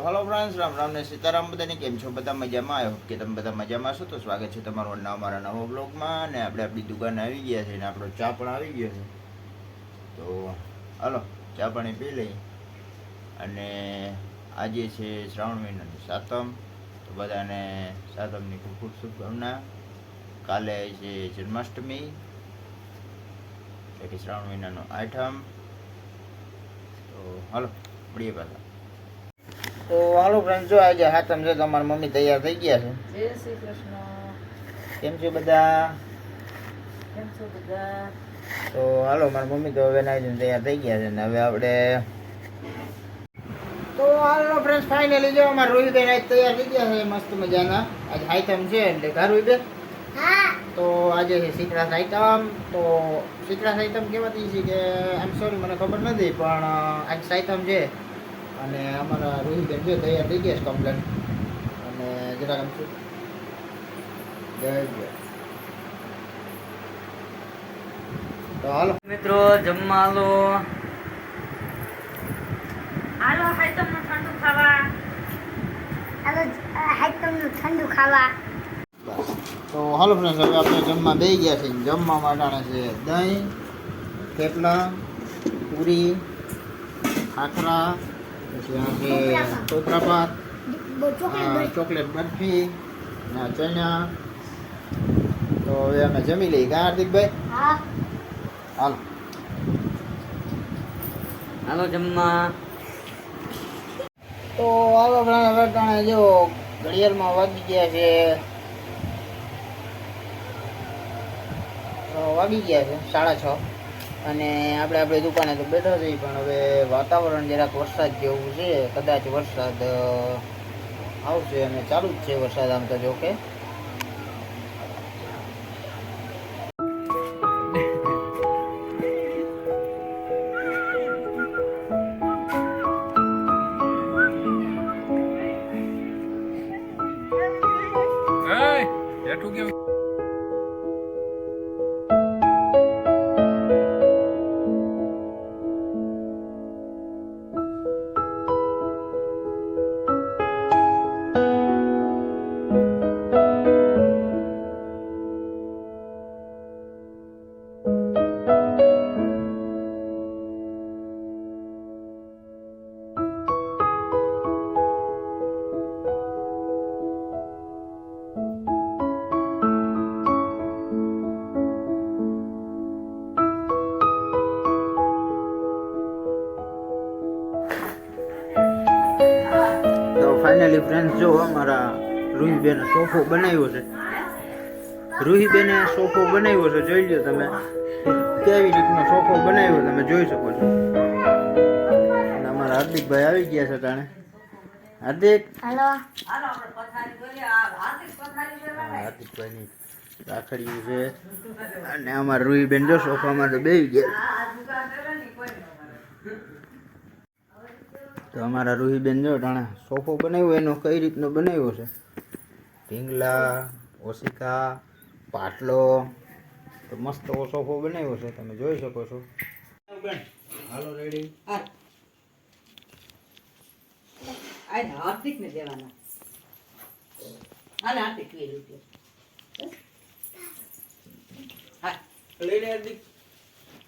Hello friends, Ram Ram ને સીતારામ. બધાને કેમ છો? બધા મજામાં? આવ્યો કે તમે બધા મજામાં છો? તો સ્વાગત છે તમારું અમારા નવા બ્લોગમાં. અને આપણે આપણી દુકાને આવી ગયા છે ને આપણો ચા પણ આવી ગયો છે. તો હાલો ચા પાણી પી લઈ. અને આજે છે શ્રાવણ મહિનાની સાતમ. તો બધાને સાતમની ખૂબ ખૂબ શુભકામના. કાલે છે જન્માષ્ટમી, એટલે શ્રાવણ મહિનાનો આઠમ. તો હાલો મળીએ પાછા. તો હાલો ફ્રેન્ડ, જો આજે હાથમ છે તો અમારી મમ્મી તૈયાર થઈ ગયા છે. જય શ્રી કૃષ્ણ. કેમ છે બધા? કેમ છો બધા? તો હાલો, મારી મમ્મી તો હવે નાઈ તૈયાર થઈ ગયા છે ને હવે આપણે તો હાલો ફ્રેન્ડ, ફાઇનલી જો અમારા રોહિતભાઈ નાઈ તૈયાર થઈ ગયા છે મસ્ત મજાના. આજે હાથમ છે એટલે ઘર રોહિતભાઈ. હા, તો આજે છે શીતળા સાઈતમ. તો શીતળા સાઈતમ કહેવાતી છે કે આમ સોરી મને ખબર નથી, પણ આજ સાઈતમ છે. અને અમારા રોહિતબેન છે તૈયાર થઈ ગયા છે કમ્પ્લેટ. અને જરાક આમ શું તો હાલો મિત્રો જમવા હાલો. હાલો હાઈતમનું ઠંડુ ખાવા. હાલો હાઈતમનું ઠંડુ ખાવા. બસ તો હાલો ફ્રેન્ડ્સ, હવે આપણે જમવા બેસી ગયા છે. જમવા માટે છે દહીં, થેપલા, પૂરી, ખાખરા, પછી આ છે ટોપરાપાત, ચોકલેટ બરફી, ચણા. તો હવે અમે જમી લઈએ કા હાર્દિકભાઈ? હા, હાલો હાલો જમવા. તો હાલો ફ્રેન્ડ, હવે ટાણે જો ઘડિયાળમાં વાગી ગયા છે 6:30. અને આપણે આપણી દુકાને તો બેઠા છીએ, પણ હવે વાતાવરણ જરાક વરસાદ જેવું છે. કદાચ વરસાદ આવશે અને ચાલુ જ છે વરસાદ આમ તો. જો કે ફાઇનલી ફ્રેન્ડ્સ, જો અમારા રૂહીબેને સોફો બનાવ્યો છે. રૂહીબેને સોફો બનાવ્યો છે, જોઈ લો તમે કેવી રીતનો સોફો બનાવ્યો તમે જોઈ શકો છો. અને અમારા હાર્દિકભાઈ આવી ગયા છે તાણે. હાર્દિક, હાલો. હાર્દિકભાઈની રાખડીયું છે. અને અમારા રૂહીબેન જો સોફામાં તો બેસી ગયા. તો અમારા રૂહીબેન જો ટાણે સોફો બનાવ્યો, એનો કઈ રીતનો બનાવ્યો છે. ઢીંગલા, ઓશિકા, પાટલો, તો મસ્ત સોફો બનાવ્યો છે, તમે જોઈ શકો છો. હાલો રેડી. હાર્દિક ને દેવાના. હાલે હાર્દિક લઈ લીધું. હા લઈ લે હાર્દિક.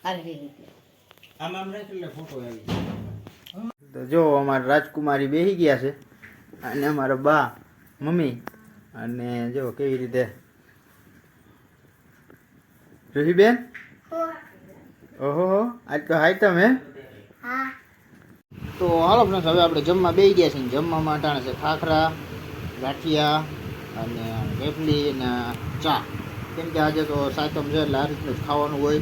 હાલે લઈ લીધું. આમ રાખી ફોટો આવી. તો જો અમારા રાજકુમારી બેસી ગયા છે, અને અમારા બા મમ્મી. અને જો કેવી રીતે રૂહીબેન. ઓહો, આજ તો હાઈતમ હે. હા, તો હાલો ફ્રેન્ડ્સ, હવે આપણે જમવા બેસી ગયા છીએ. જમવામાં અટાણે છે ખાખરા, ગાંઠિયા અને થેપલી અને ચા. કેમ કે આજે તો સાતમ છે એટલે આ રીતનું જ ખાવાનું હોય.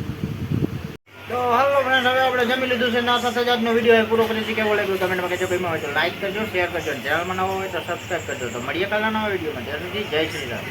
તો હાલો ફ્રેન્ડ, હવે આપણે જમી લીધું છે. ના સાથે જ આજનો વિડીયો પૂરો કરી છે. કેવો લાગ્યો કમેન્ટમાં કહેજો. ગમ્યો હોય તો લાઈક કરજો, શેર કરજો, ચેનલમાં નવો હોય તો સબસ્ક્રાઈબ કરજો. તો મળીએ કાલના નવા વિડીયોમાં. ત્યાર સુધી જય શ્રી રામ.